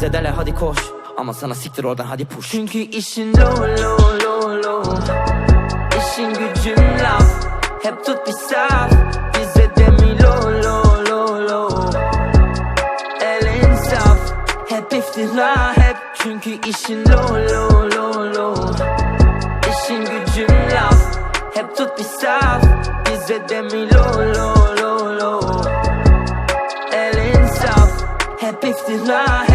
bize derler hadi koş, ama sana siktir oradan hadi push. Çünkü işin low. İşin gücün laf. Hep tut bir saf. Bize de mi low. El insaf. Hep iftira hep. Çünkü işin low. İşin gücün laf. Hep tut bir saf. Bize de mi low. El insaf. Hep iftira hep.